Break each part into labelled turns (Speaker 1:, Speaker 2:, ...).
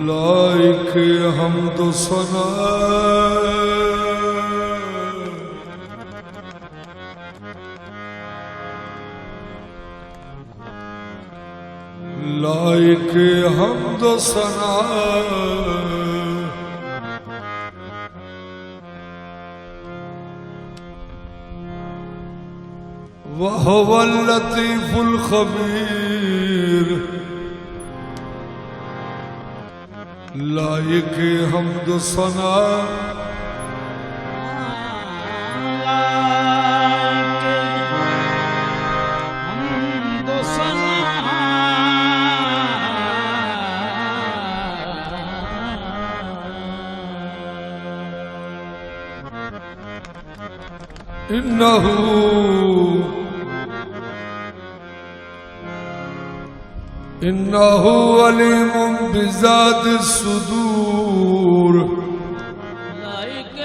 Speaker 1: Like हमदो सना like हमदो सना वहुवल लतीफुल खबीर like हमद सना इन्नहु इन्नहु अलीमुम बिज़ात सुदूर
Speaker 2: लाइक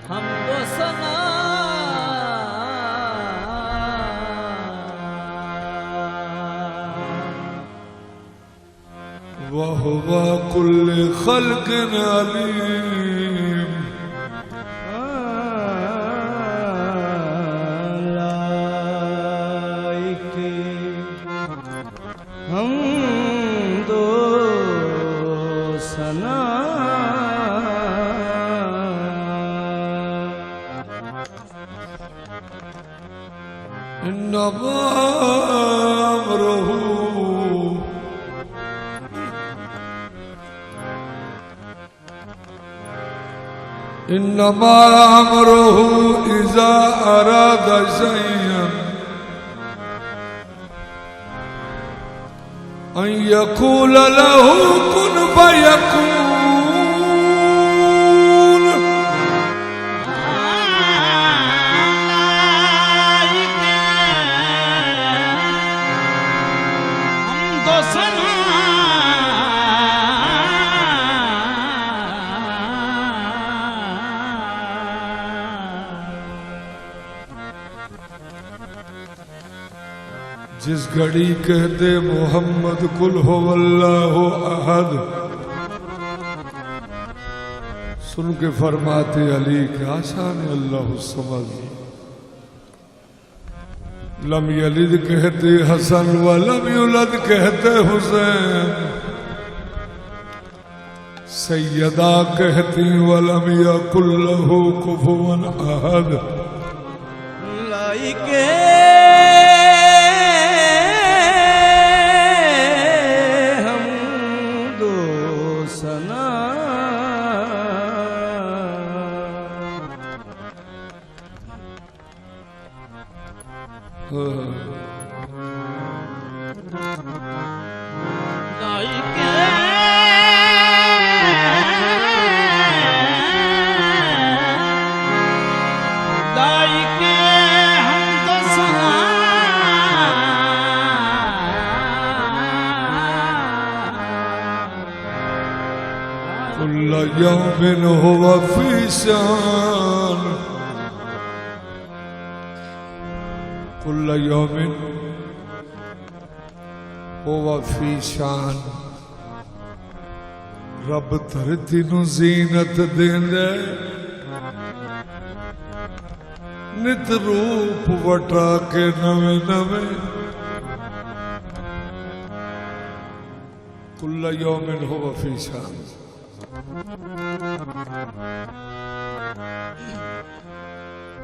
Speaker 2: हमदो सना
Speaker 1: वहुवा कुल्ल खल्क़िन अलीम
Speaker 2: हमदो सना
Speaker 1: इन्नमा अमरुहु इन्नमा अमरुहु इज़ा अरादा शैअन अन यक़ूल लहू कुन फयकून
Speaker 2: हमदो सना
Speaker 1: जिस घड़ी कहते मोहम्मद कुल हो अल्लाहु अहद सुन के फरमाते अली क्या शान अल्लाह समझ लम यलिद कहते हसन व लम युलद कहते हुसैन सैयदा कहती व लम यकुल लहू कुफुवन अहद
Speaker 2: लाइक
Speaker 1: कुल्ल यौमिन हुवा फी शान कुल्ल यौमिन हुवा फी शान रब धरती नू जीनत देंदे नित रूप वटा के नवे नवे कुल्ल यौमिन हुवा फी शान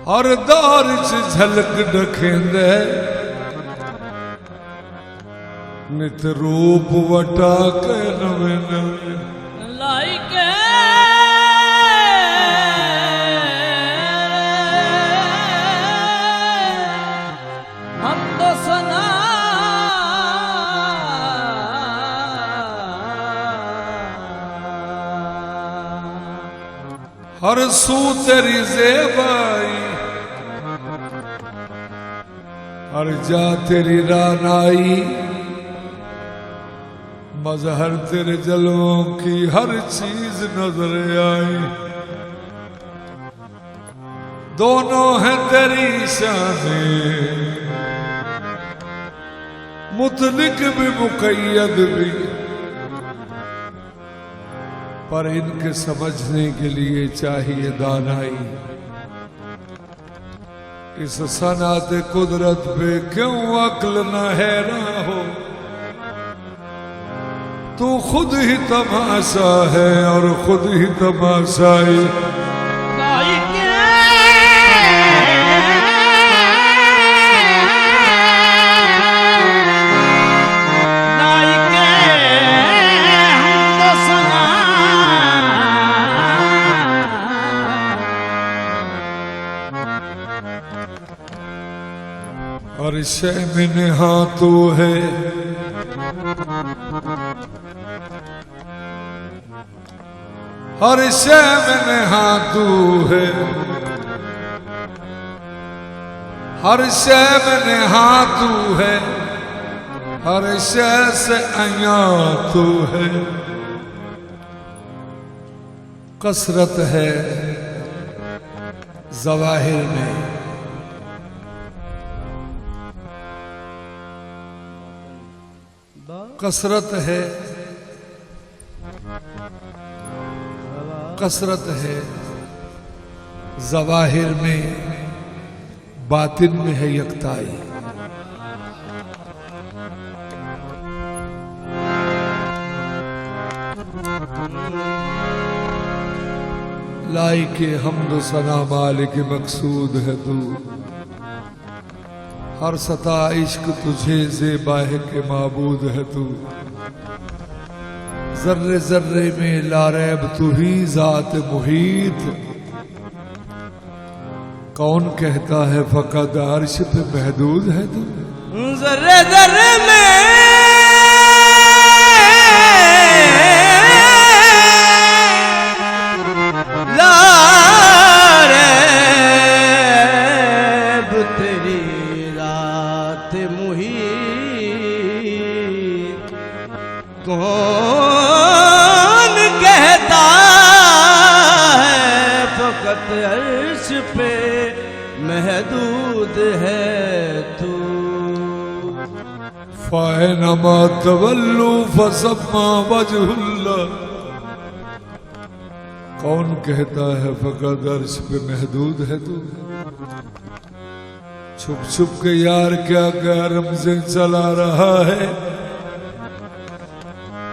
Speaker 1: हर दौर च झलक डखेंदे नित रूप वटा के नवे नवे
Speaker 2: लाइक हमदो सना
Speaker 1: हर सू तेरी ज़ेबाई हर जा तेरी रानाई मजहर तेरे जलवों की हर चीज नजर आई दोनों हैं तेरी शानें, मुतलिक भी मुक़य्यद भी, पर इनके समझने के लिए चाहिए दानाई। इस सनात कुदरत पे क्यों अक्ल न हैरान हो, तू खुद ही तमाशा है और खुद ही तमाशाई। हर शय में नेहा तू है, हर शय में नेहा तू है, हर शय में नेहा तू है, हर शय से अया तू है। कसरत है ज़वाहिर में, कसरत है, कसरत है ज़वाहिर में, बातिन में है यकताई। लाइके हम्द सना मालिक मकसूद है तू, हर सता इश्क तुझे ज़ेबाह के माबूद है तू। जर्रे जर्रे में लारैब तू ही ज़ात मुहीत, कौन कहता है फ़क़त अर्श पे महदूद है तू।
Speaker 2: जर्रे जर्रे में लारैब तेरी कौन कहता है फ़क़त अर्श पे महदूद है तू।
Speaker 1: फ़ैनमा तवल्लु फ़सम्मा वजहुल्लाह, कौन कहता है फ़क़त अर्श पे महदूद है तू। छुप छुप के यार क्या गरम से चला रहा है,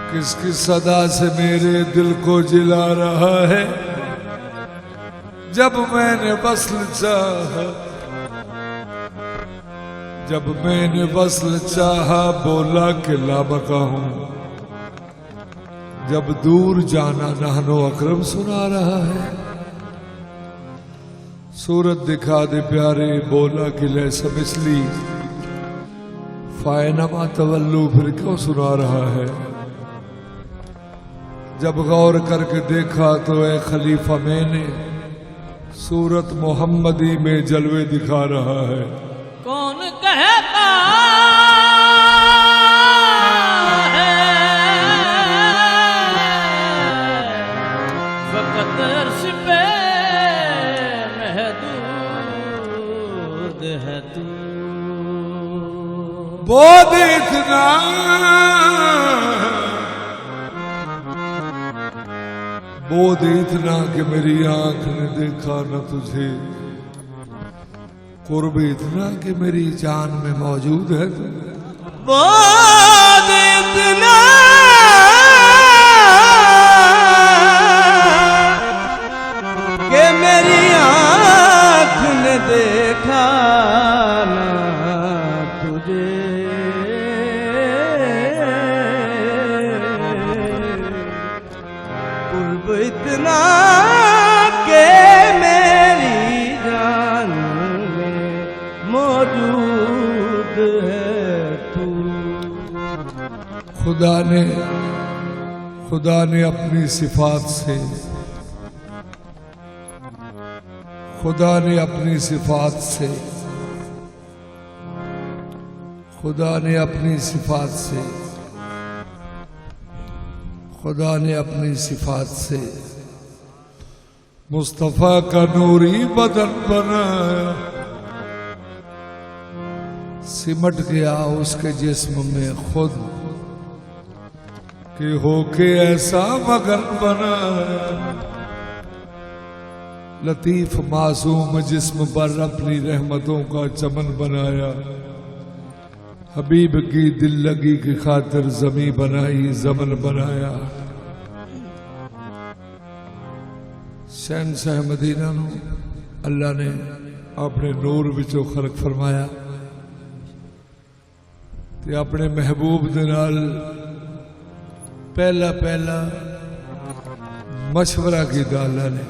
Speaker 1: किसकी सदा से मेरे दिल को जिला रहा है। जब मैंने वस्ल चाहा, जब मैंने वस्ल चाहा, बोला कि लाबका हूं। जब दूर जाना नहनो अकरम सुना रहा है। सूरत दिखा दे प्यारे, बोला कि ले समझली। फ़ैनमा तवल्लु फिर क्यों सुना रहा है। जब गौर करके देखा तो ए खलीफा मैंने सूरत मोहम्मदी में जलवे दिखा रहा है।
Speaker 2: कौन कहता है फ़क़त अर्श पे महदूद है तू।
Speaker 1: बोध इतना बोध इतना कि मेरी आंख ने देखा न तुझे, कुर्ब इतना कि मेरी जान में मौजूद है तू।
Speaker 2: बोध इतना कि मेरी आंख ने देखा न तुझे, इतना के मेरी जान में मौजूद है तू।
Speaker 1: खुदा ने अपनी सिफात से, खुदा ने अपनी सिफात से, खुदा ने अपनी सिफात से, खुदा ने अपनी सिफात से मुस्तफ़ा का नूरी बदन बनाया, सिमट गया उसके जिस्म में खुद कि होके ऐसा मगन बनाया। लतीफ मासूम जिस्म पर अपनी रहमतों का चमन बनाया। हबीब की दिल लगी की खातिर जमी बनाई, जमन बनाया। शहंशाह मदीना नू अल्लाह ने अपने नूर विचों खलक फरमाया ते अपने महबूब दे नाल पहला पहला मशवरा किया अल्लाह ने।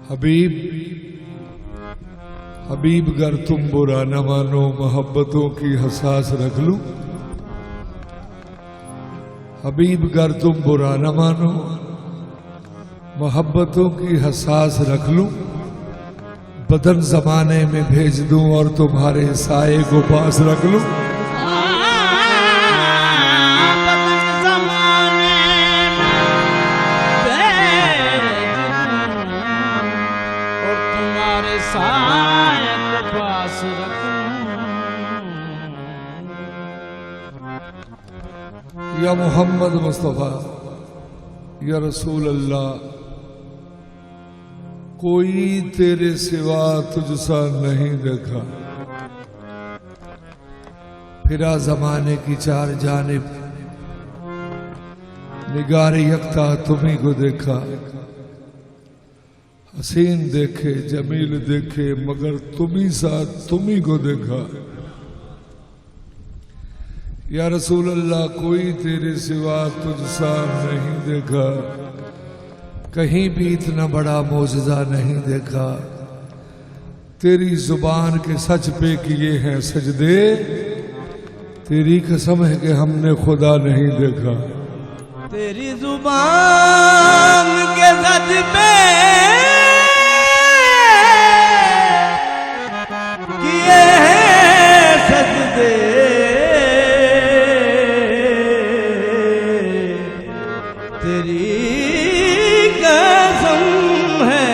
Speaker 1: हबीब हबीब गर तुम बुरा न मानो, मोहब्बतों की हसास रख लूं। हबीब गर तुम बुरा न मानो, मोहब्बतों की हसास रख लूं। बदन जमाने में भेज दूं और तुम्हारे साए को पास रख लूं। या मोहम्मद मुस्तफ़ा, या रसूल अल्लाह, कोई तेरे सिवा तुझसा नहीं देखा। फिरा जमाने की चार जानिब, निगारे यकता तुम्ही को देखा। हसीन देखे जमील देखे, मगर तुम्ही साथ तुम्ही को देखा। या रसूल अल्लाह, कोई तेरे सिवा तुझसा नहीं देखा। कहीं भी इतना बड़ा मौजज़ा नहीं देखा। तेरी जुबान के सच पे किए हैं सजदे, तेरी कसम है कि हमने खुदा नहीं देखा।
Speaker 2: तेरी जुबान के सच पे किए हैं सजदे, तेरी कसम है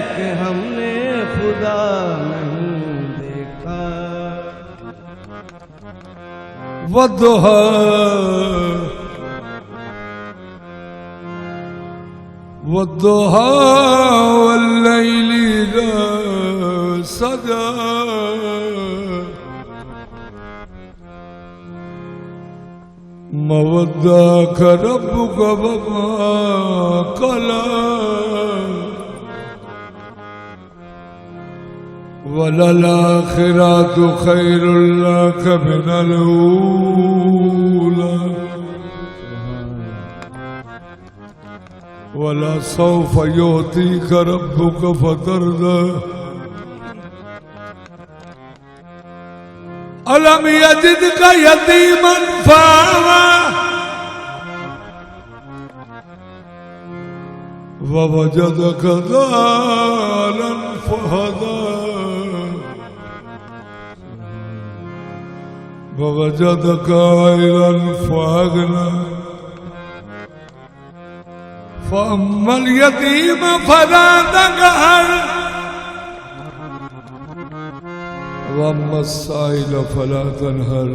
Speaker 2: कि हमने खुदा नहीं देखा।
Speaker 1: वद्दुहा वद्दुहा वल्लैलि इज़ा सजा, मवद्दाक रब्बुक वमा क़ला, वलल-आखिरतु खैरुल लक मिनल ऊला, वलसौफ युअतीक रब्बुक फतरदा। अलम यजिदका यतीमन फआवा, ववजदका ज़ालन फहदा, ववजदका आइलन फअगना, फअम्मल यतीम फला तक़हर, वअम्मा अस्साइल फला तनहर,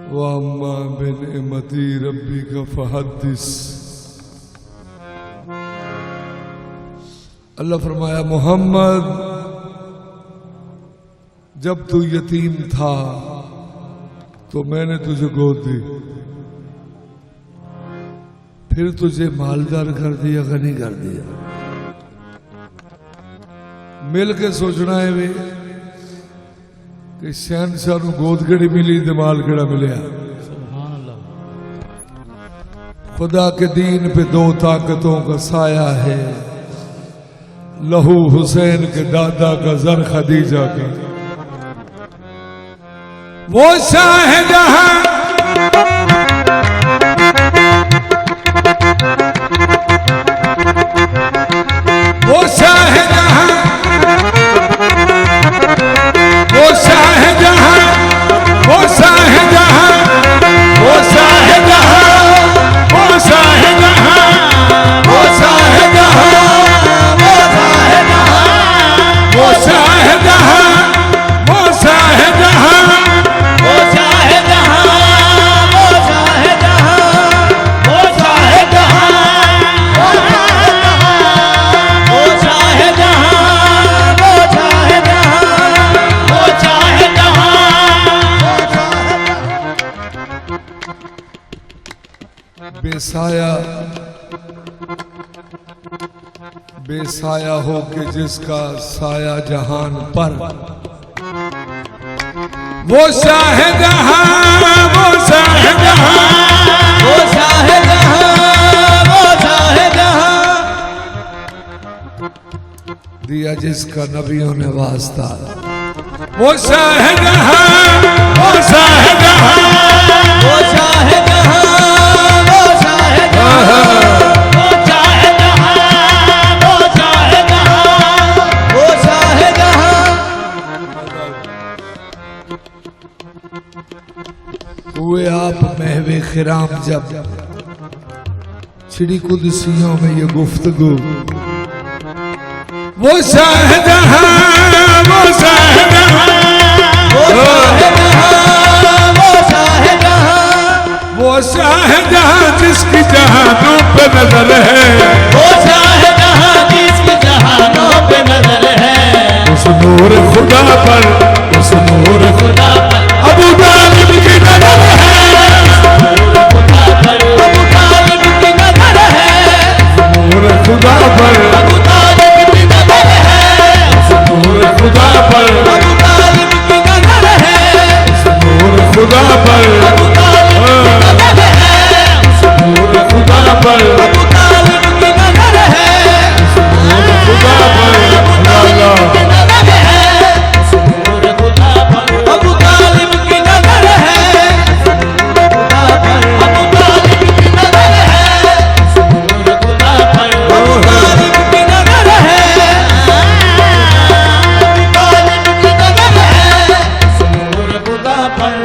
Speaker 1: वअम्मा बिनिअमति रब्बिका फहद्दिस। अल्लाह फरमाया, मोहम्मद, जब तू यतीम था तो मैंने तुझे गोद दी, फिर तुझे मालदार कर दिया, गनी कर दिया। मिल के सोचना है वे कि शहनशाह नूं गोद केड़ी मिली ते माल केड़ा मिलिया। खुदा के दीन पे दो ताकतों का साया है, लहू हुसैन के दादा का, जर खदीजा का। वो शाहजहां वो शाहजहां वो शाहजहां वो शाहजहां वो शाहजहां वो शाहजहां बेसाया हो के जिसका साया जहान पर, वो शाहिद वो शाहिद
Speaker 2: वो शाहिद वो शाहिद
Speaker 1: दिया जिसका नबियों ने वास्ता, वो शाहिद वो शाहिद
Speaker 2: वो शाहिद वो शाहिद वो शाहिद वो शाहिद वो शाहिद।
Speaker 1: हुए आप महवे खिराम जब चिड़ी कुदसियों में ये गुफ्तगू, वो शाहिद वो शाहिद
Speaker 2: वो शाहिद वो शाहिद
Speaker 1: वो शाहिद जिसकी जहानों पे नजर है,
Speaker 2: वो शाहिद जिसकी जहानों पे नजर है,
Speaker 1: उस नूर खुदा पर, उस नूर
Speaker 2: खुदा पर
Speaker 1: अबू तालिब की नजर है,
Speaker 2: खुदा पर अबू तालिब की नजर है,
Speaker 1: नूर खुदा पर
Speaker 2: अबू तालिब की नजर है,
Speaker 1: नूर खुदा पर
Speaker 2: अबू तालिब की नजर है,
Speaker 1: नूर खुदा पर
Speaker 2: अबू तालिब की नजर है,
Speaker 1: नूर खुदा पर
Speaker 2: अबू तालिब की नजर है,
Speaker 1: नूर खुदा पर अल्लाह
Speaker 2: की नजर है, खुदा पर अबू तालिब की नजर है, खुदा पर अबू तालिब की नजर है, खुदा पर अबू तालिब की नजर है, तालिब की नजर है, खुदा पर।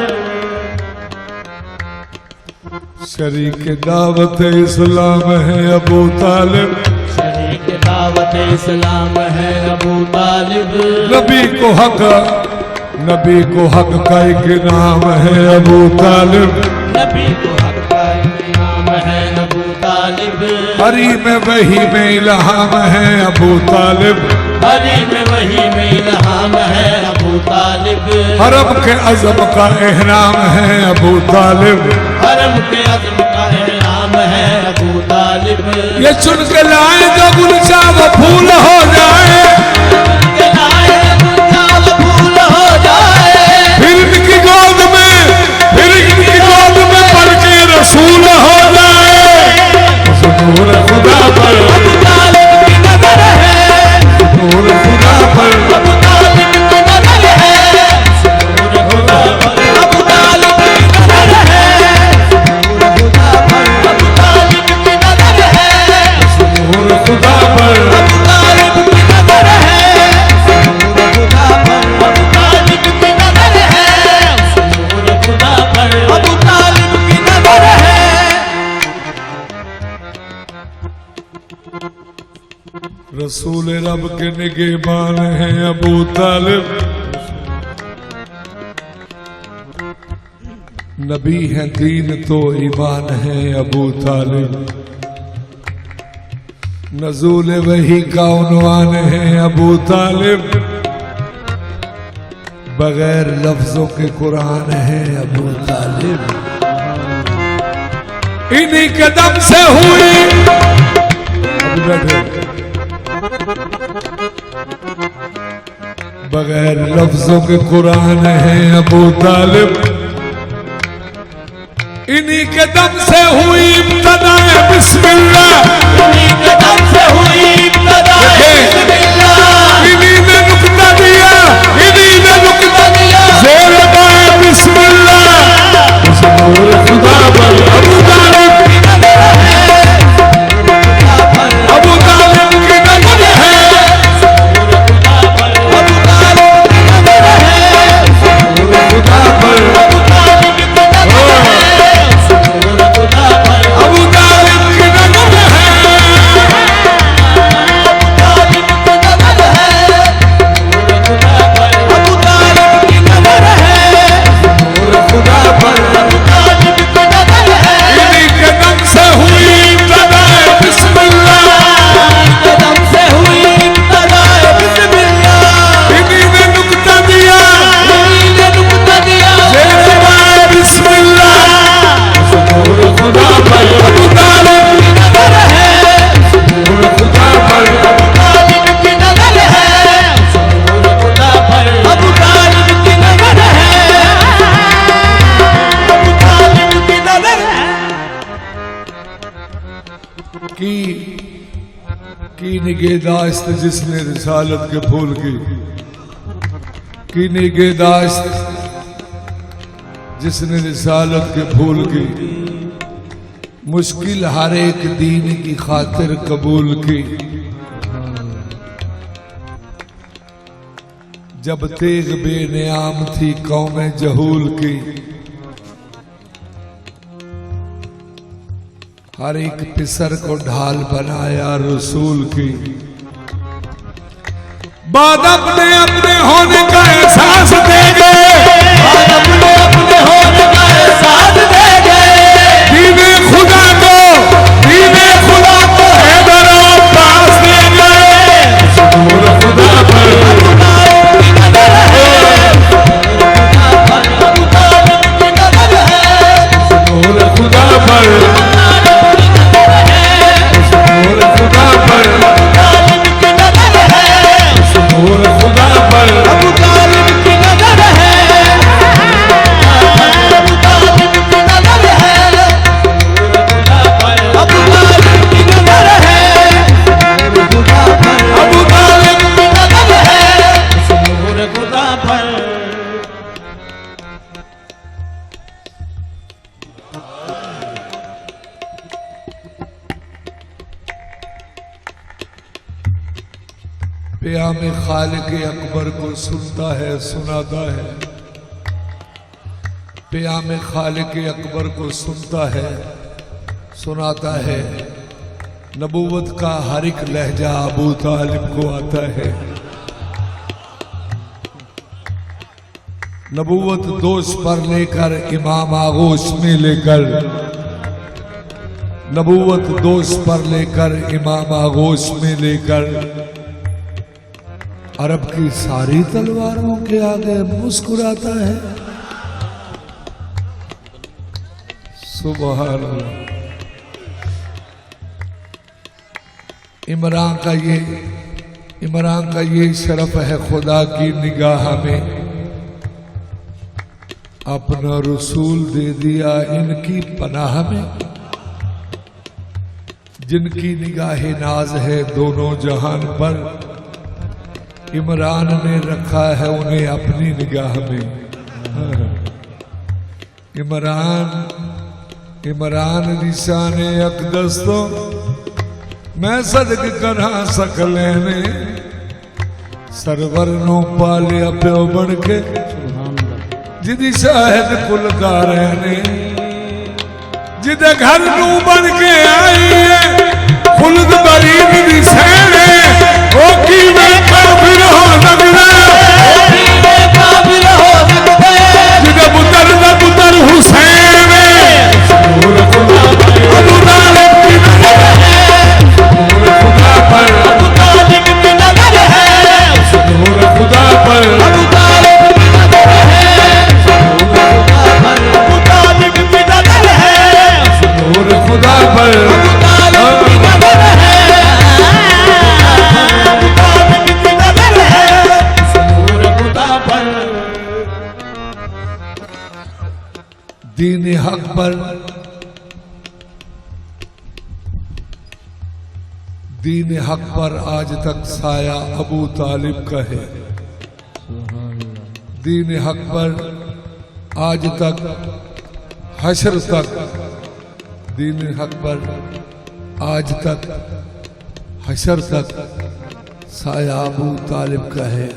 Speaker 1: शरीक दावत इस्लाम है अबू तालिब,
Speaker 2: शरीक दावत इस्लाम है अबू तालिब,
Speaker 1: नबी को हक का एक नाम है अबू तालिब,
Speaker 2: नबी को हक का इनाम है अबू तालिब,
Speaker 1: हरी में वही में इल्हाम है अबू तालिब,
Speaker 2: हरी में वही में इल्हाम है अबू तालिब,
Speaker 1: हरम के अज़म का एहराम है अबू तालिब,
Speaker 2: हरम के अज़म का इनाम है अबू तालिब,
Speaker 1: ये चुन के लाए जो गुलशा वो फूल हो जाए,
Speaker 2: के लाए गुलशा वो फूल हो जाए,
Speaker 1: फिर इनकी गोद में पढ़ के रसूल हो जाए, उस नूर खुदा पर
Speaker 2: अबू तालिब की नजर है,
Speaker 1: नूर खुदा पर
Speaker 2: अबू तालिब की नजर है, खुदा पर अबू तालिब की नजर है, खुदा पर अबू तालिब की नजर है,
Speaker 1: नूर खुदा पर
Speaker 2: अबू तालिब की नजर है, खुदा पर अबू तालिब की नजर है, खुदा पर अबू तालिब की नजर है।
Speaker 1: रसूल रब के निगहबान है अबू तालिब, नबी है दीन तो ईमान है अबू तालिब, नज़ूल वही का उन्वान है अबू तालिब, बगैर लफ्जों के कुरान है अबू तालिब, इन्हीं के दम से हुई अभी बैठे बगैर लफ्जों के कुरान है अबू तालिब, इन्हीं के दम से हुई इब्तिदाए बिस्मिल्लाह,
Speaker 2: इन्हीं के दम से हुई इब्तिदाए बिस्मिल्लाह,
Speaker 1: इन्हीं ने नुक्ता दिया, इन्हीं ने नुक्ता दिया, ज़ेर बाए बिस्मिल्लाह, उस नूर खुदा पर अबू तालिब की नजर है, अबू तालिब की नजर है,
Speaker 2: अबू तालिब की नजर है,
Speaker 1: नूर खुदा पर
Speaker 2: अबू तालिब की नजर है, खुदा पर
Speaker 1: अबू तालिब की नजर है, निगहदाश्त जिसने रिसालत के फूल की निगहदाश्त जिसने रिसालत के फूल की, मुश्किल हर एक दीन की खातिर कबूल की। जब तेग बेनियाम थी कौम जहूल की, हर एक पिसर को ढाल बनाया रसूल की। बाद अपने अपने होने का एहसास दे गए,
Speaker 2: बाद अपने अपने होने का एहसास दे गए।
Speaker 1: दीने खुदा को हैदर अब्बास दे गए।
Speaker 2: नूर खुदा पर अबू तालिब की नजर है, अबू तालिब की नजर है।
Speaker 1: नूर खुदा पर नूर खुदा पर नूर खुदा पर
Speaker 2: अबू तालिब की नजर है, अबू तालिब की नजर है, अबू तालिब की नजर है, अबू तालिब की नजर है, नूर खुदा पर।
Speaker 1: प्याम खालिक अकबर को सुनता है सुनाता है, प्याम खालिक अकबर को सुनता है सुनाता है। नबूवत का हर एक लहजा अबू तालिब को आता है। नबूवत दोष पर लेकर इमाम आगोश में लेकर, नबूवत दोष पर लेकर इमाम आगोश में लेकर, अरब की सारी तलवारों के आगे मुस्कुराता है। सुभान अल्लाह। इमरान का ये शरफ है खुदा की निगाह में, अपना रसूल दे दिया इनकी पनाह में। जिनकी निगाह नाज है दोनों जहान पर, इमरान ने रखा है उन्हें अपनी निगाह में। इमरान निशाने अकदस तो मैं सदक करा सकले ने, सरवर नो पालिया प्यो बन के जिदी शाहिद कुलकार ने। जिदे घर नू बन के आई है खुलद बरीद दी सहने, ओ की मैं काबिल हो सकदा,
Speaker 2: ओ की मैं काबिल हो सकदा।
Speaker 1: जिदे पुत्र दा पुत्र हुसैन
Speaker 2: नूर खुदा पर
Speaker 1: अबू तालिब की नजर है, नूर खुदा पर
Speaker 2: अबू तालिब की नजर है,
Speaker 1: नूर खुदा पर
Speaker 2: अबू तालिब की नजर है, अबू तालिब की नजर है,
Speaker 1: नूर खुदा पर
Speaker 2: अबू तालिब की नजर है, अबू तालिब की नजर है, नूर खुदा पर।
Speaker 1: दीन हक पर, दीन हक पर आज तक साया अबू तालिब का है। दीन हक पर आज तक हशर तक, दीन हक पर आज तक हशर तक साया अबू तालिब का है।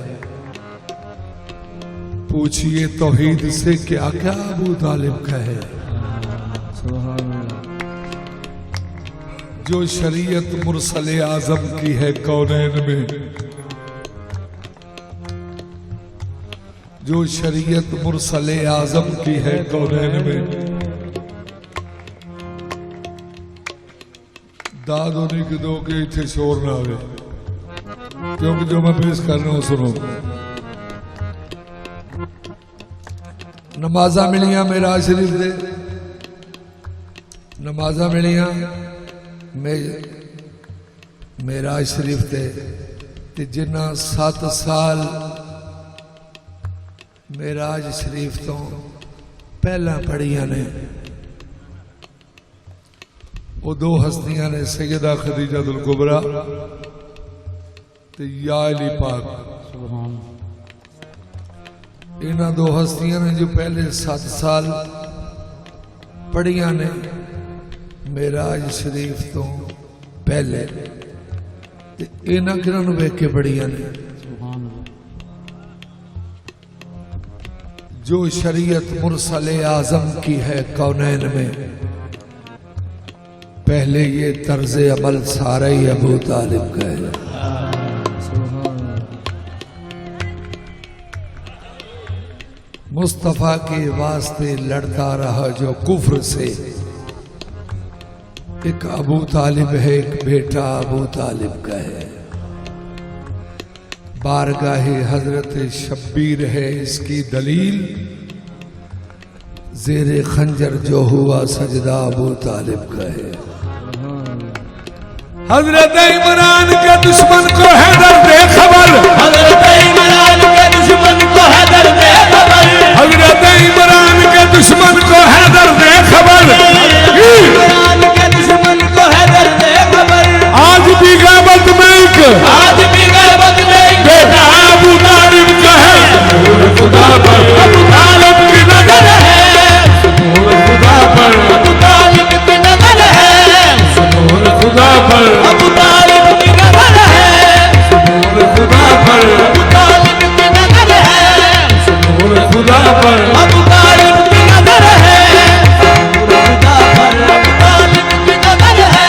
Speaker 1: पूछिए तौहीद से क्या क्या अबू तालिब का है। जो शरीयत मुरसले आजम की है कौनैन में, जो शरीयत मुरसले आजम की है कौनैन में, दाद होने की दो के इतने शोर ना आवे, क्योंकि जो मैं पेश कर रहा हूं सुनो। नमाजा मिलियां मेरा शरीफ दे, नमाजा मिलियां मेरा शरीफ ते जिन्ना 7 साल मेराज शरीफ तो पहला पढ़िया ने, वो 2 हस्तियां ने, सैयदा खदीजतुल कुबरा ते या अली पाक। इन्हां दो हस्तियां ने जो पहले 7 साल पढ़िया ने मेराज शरीफ तो पहले, ते इन्हां किन्हां नूं वेख के पढ़िया ने जो शरीयत मुरसले आजम की है कौनैन में, पहले ये तर्ज अमल सारा ही अबू तालिब का है। मुस्तफा के वास्ते लड़ता रहा जो कुफ्र से, एक अबू तालिब है, एक बेटा अबू तालिब का है। बारगाहे हजरत शब्बीर है इसकी दलील, जेरे खंजर जो हुआ सजदा अबू तालिब का है। हजरत इमरान के दुश्मन को हैदर दे खबर,
Speaker 2: हजरत इमरान के दुश्मन को हैदर दे खबर,
Speaker 1: हजरत इमरान के दुश्मन को हैदर दे खबर,
Speaker 2: इमरान के दुश्मन को हैदर दे खबर।
Speaker 1: आज भी गैबत में एक,
Speaker 2: आज भी गैबत में एक
Speaker 1: बेटा अबू तालिब का है। खुदा पर
Speaker 2: अबू तालिब की नजर है,
Speaker 1: खुदा पर
Speaker 2: अबू तालिब की नजर है,
Speaker 1: खुदा पर
Speaker 2: अबू तालिब की नजर है,
Speaker 1: खुदा पर
Speaker 2: अबू तालिब की नजर है,
Speaker 1: खुदा पर
Speaker 2: अबू तालिब की नजर है, खुदा पर अबू तालिब की नजर है।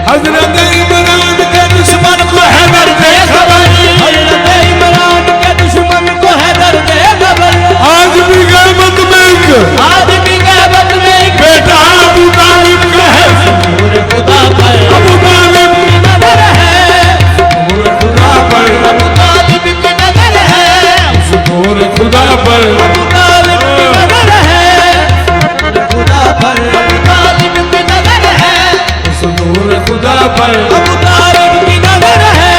Speaker 1: हजरत इमरान के दुश्मन को हैदर दे खबर,
Speaker 2: हजरत इमरान के दुश्मन को हैदर दे खबर।
Speaker 1: आज भी गैबत में एक,
Speaker 2: आज भी गैबत में एक
Speaker 1: बेटा अबू तालिब का है।
Speaker 2: खुदा पर
Speaker 1: अबू तालिब
Speaker 2: की नजर है,
Speaker 1: खुदा पर
Speaker 2: अबू तालिब की नजर है,
Speaker 1: खुदा पर
Speaker 2: अबू तालिब की नजर है, खुदा पर अबू तालिब की नजर है,
Speaker 1: खुदा पर
Speaker 2: अबू तालिब की नजर है,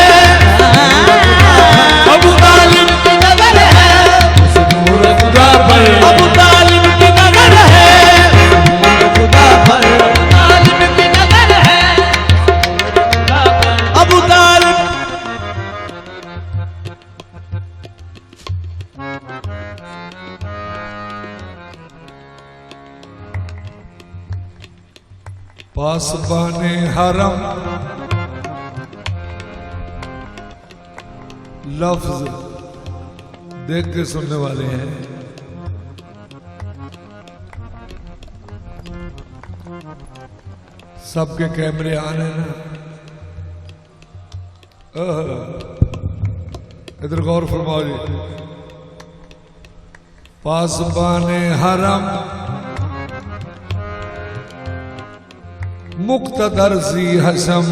Speaker 2: अबू तालिब की नजर है,
Speaker 1: खुदा पर
Speaker 2: अबू तालिब की नजर है, खुदा पर अबू तालिब की नजर है, अबू तालिब।
Speaker 1: पासबाने हरम लफ्ज देख के सुनने वाले हैं। सबके कैमरे आने ना, इधर गौर फरमाओ जी। पासबाने हरम मुक्तदर सी हशम,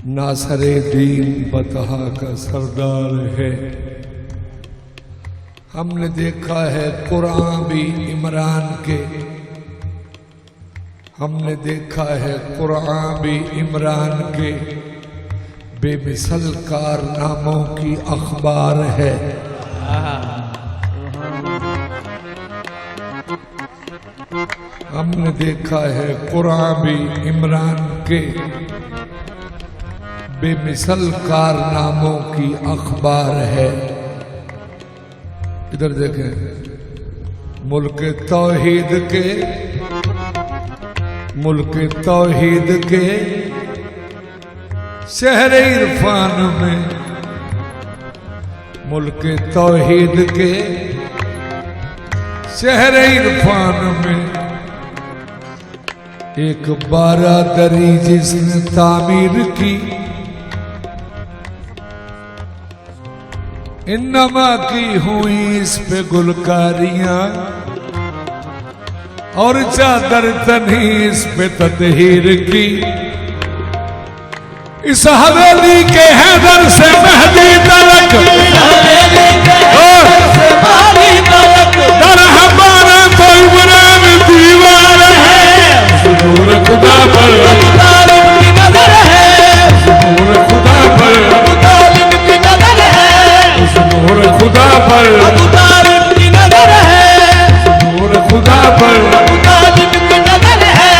Speaker 1: नासरे दीन बतहा का सरदार है। हमने देखा है कुरान भी इमरान के, हमने देखा है कुरान भी इमरान के, बेमिसल कारनामों की अखबार है। हमने देखा है कुरान भी इमरान के, बेमिसल कारनामों की अखबार है। इधर देखें, मुल्क तौहीद के, मुल्क तौहीद के शहर इरफान में, मुल्क तौहीद के शहर इरफान में एक बारादरी जिसने तामीर की, इन्नमा की हुई इस पे गुलकारियां और चादर तनी इस पे ततहीर की। इस हवेली के हैदर से मेहदी तलक, दर हमारा तो इमरान दीवार है। खुदा पर
Speaker 2: अबू तालिब की नजर है,
Speaker 1: खुदा पर
Speaker 2: अबू तालिब की नजर है,
Speaker 1: खुदा पर
Speaker 2: अबू तालिब की नजर है,
Speaker 1: खुदा पर
Speaker 2: अबू तालिब की नजर है,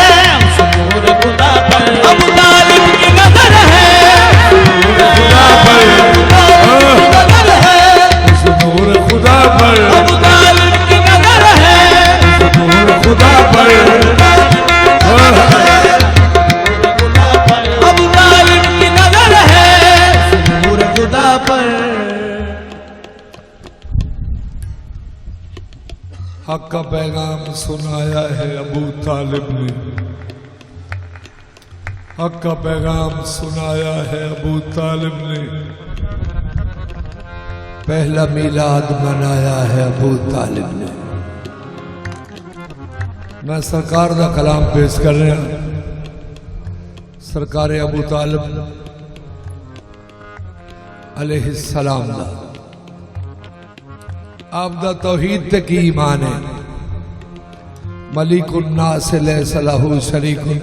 Speaker 2: खुदा पर अबू तालिब की नजर
Speaker 1: हक का पैगाम सुनाया है अबू तालिब ने, हक का पैगाम सुनाया है अबू तालिब ने, पहला मीलाद मनाया है अबू तालिब ने। मैं सरकार का कलाम पेश कर रहा, सरकार अबू तालिब अलैहिस्सलाम दा आपदा तौहीद ते की ईमान है। मलिकुन नास लैसा लहू शरीकुन,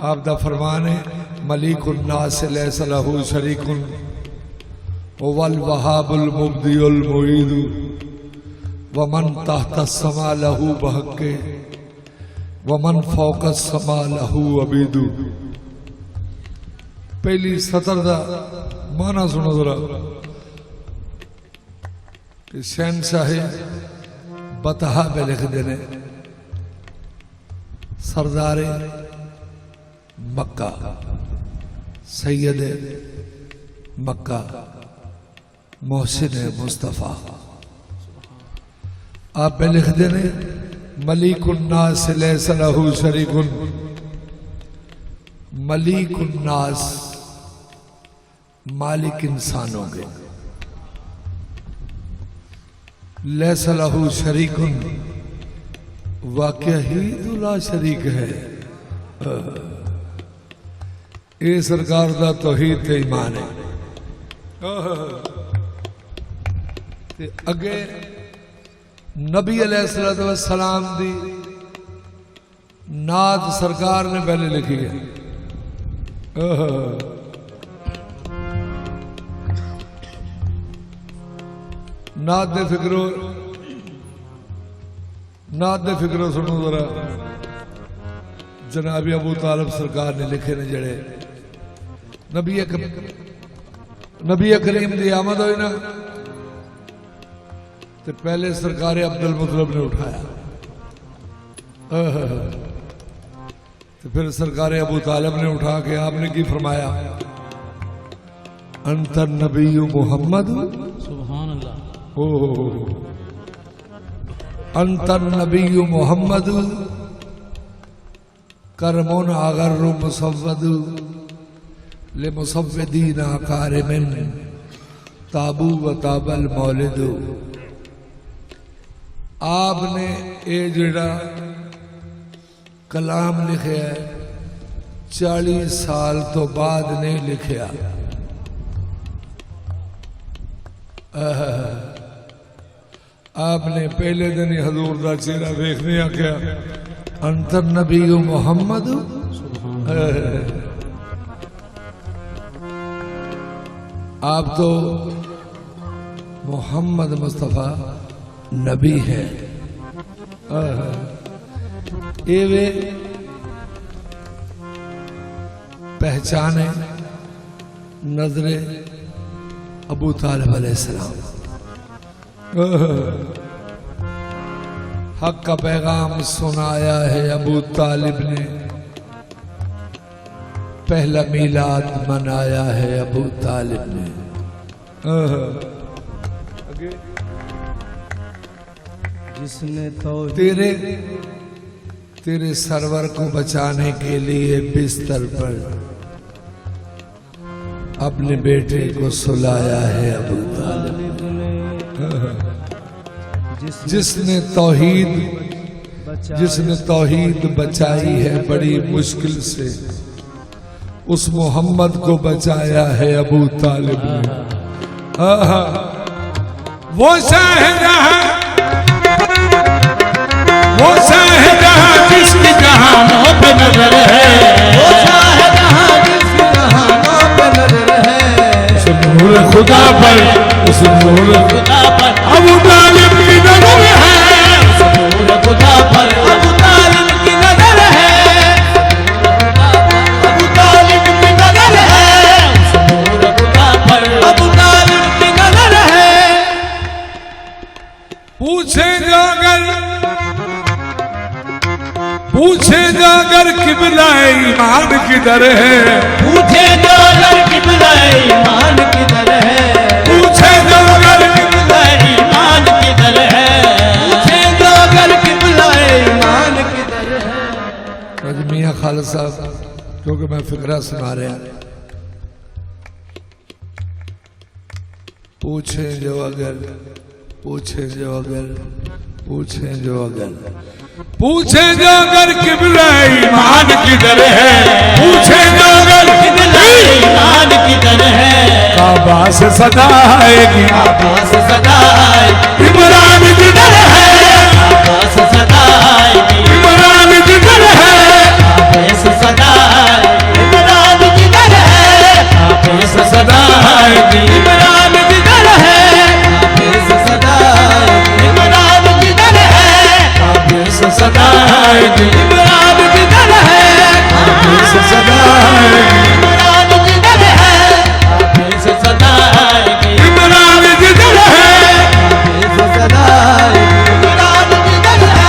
Speaker 1: आपदा फरमान है मलिकुन नास लैसा लहू शरीकुन वल वहाबुल मुब्दिउल मुईदु वमन तहत समा लहू बहके वमन फौक समा लहू अबीदु। पहली सतर दा माना सुनो जरा कि शहनशाह बतहा पे लिख देने सरदार मक्का सैयद मक्का मोहसिन मुस्तफ़ा, आप पे लिख देने मलिकुन नास लैसा लहू शरीकुन। मलिकुन नास मालिक इंसानों के, लैसा लहू शरीकुन वाकया ही दुला शरीक है। ये सरकार दा तौहीद ते ईमान है। ते अगे नबी अलैहिस्सलातु वस्सलाम दी नात सरकार ने पहले लिखी है। नात दे फिक्रो सुनो जरा, जनाबी अबू तालिब सरकार ने लिखे ने जड़े नबी करीम की आमद हुई ना, तो पहले सरकार अब्दुल मुतलब ने उठाया, तो फिर सरकार अबू तालिब ने उठा के आपने की फरमाया अंतर नबी मोहम्मद
Speaker 2: सुभान अल्लाह,
Speaker 1: अंतर नबी मोहम्मद करमोन आगर मुसव्वद ले मुसव्वदीन कारिमिन ताबू व ताबल मौलिद। आपने ये जड़ा कलाम लिखे है 40 साल तो बाद नहीं लिखा। आपने पहले दिन ही हजूर का चेहरा देखने आख्या अंतर नबी मोहम्मद। आप तो मोहम्मद मुस्तफ़ा नबी है। ये वे पहचाने नजरे अबू तालिब अलैहिस्सलाम। हक का पैगाम सुनाया है अबू तालिब ने, पहला मीलाद मनाया है अबू तालिब ने।
Speaker 2: जिसने तो
Speaker 1: तेरे सरवर को बचाने के लिए बिस्तर पर अपने बेटे को सुलाया है अबू तालिब। जिसने तौहीद बचाई है बड़ी मुश्किल से, उस मोहम्मद को बचाया है अबू तालिब ने। वो शाहजहां
Speaker 2: जिसकी जहानों पे नजर है, वो शाहजहां जिसकी जहानों पे नजर है,
Speaker 1: उस नूर खुदा पर, उस नूर
Speaker 2: खुदा पर
Speaker 1: अबू तालिब की नजर है,
Speaker 2: उस नूर खुदा पर अबू तालिब की नजर है, अबू तालिब की नजर है, उस नूर खुदा पर अबू तालिब की नजर है।
Speaker 1: पूछे जागर किबला ईमान किधर है,
Speaker 2: पूछे जागर किबला ईमान किधर है,
Speaker 1: पूछे जागर
Speaker 2: किबला
Speaker 1: मियाँ खालिद साहब क्योंकि मैं फिक्रा सुना रहा, पूछें जो अगर, पूछें जो अगर, पूछें जो अगर, पूछें जो अगर किबला ईमान किधर है, पूछें जो अगर
Speaker 2: किबला ईमान किधर है,
Speaker 1: काबा से सदा आएगी,
Speaker 2: काबा से सदा आएगी,
Speaker 1: इमरान किधर है,
Speaker 2: काबा से सदा आएगी,
Speaker 1: इमरान किधर है,
Speaker 2: काबा से सदा आएगी, इमरान किधर है, काबा से सदा आएगी, इमरान किधर है, काबा से सदा आएगी, इमरान किधर है, काबा से सदा आएगी, इमरान किधर है, काबा से सदा आएगी, इमरान किधर है, काबा से सदा आएगी,
Speaker 1: इमरान किधर है,
Speaker 2: काबा से सदा आएगी, इमरान किधर है।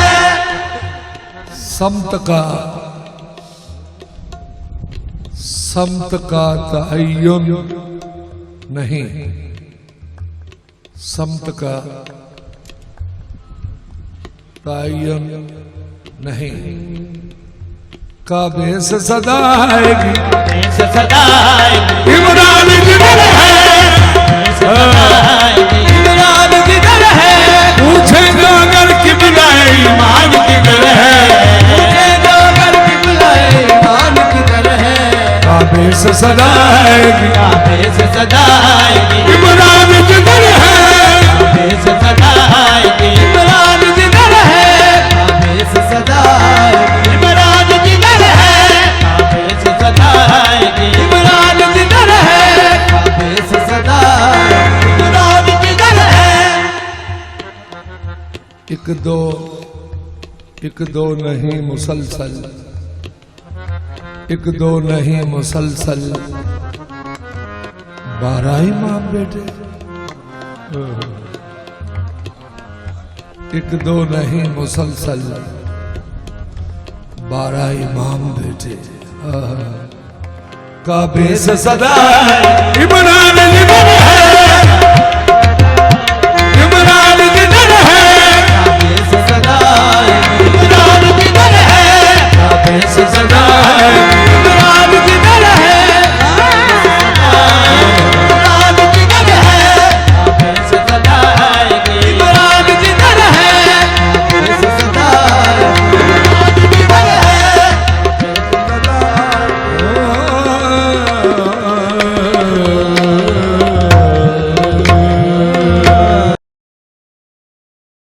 Speaker 1: समत का तअय्युन नहीं, समत का तअय्युन नहीं, काबे से सदा आएगी,
Speaker 2: से सदा आएगी,
Speaker 1: इमरान किधर है,
Speaker 2: इमरान किधर है,
Speaker 1: पूछे जो अगर किबला ईमान किधर है,
Speaker 2: जो अगर किबला ईमान किधर है,
Speaker 1: काबे से सदा आएगी,
Speaker 2: काबे से सदा आएगी,
Speaker 1: इमरान किधर है,
Speaker 2: काबे से सदा आएगी, इमरान किधर है, काबे से सदा आएगी, इमरान किधर है, काबे से सदा आएगी, इमरान किधर है, काबे से सदा आएगी, इमरान किधर है।
Speaker 1: एक दो नहीं मुसलसल, एक दो नहीं मुसलसल, 12 इमाम बेटे, एक दो नहीं मुसलसल, 12 इमाम बेटे, काबे से सदा इमरान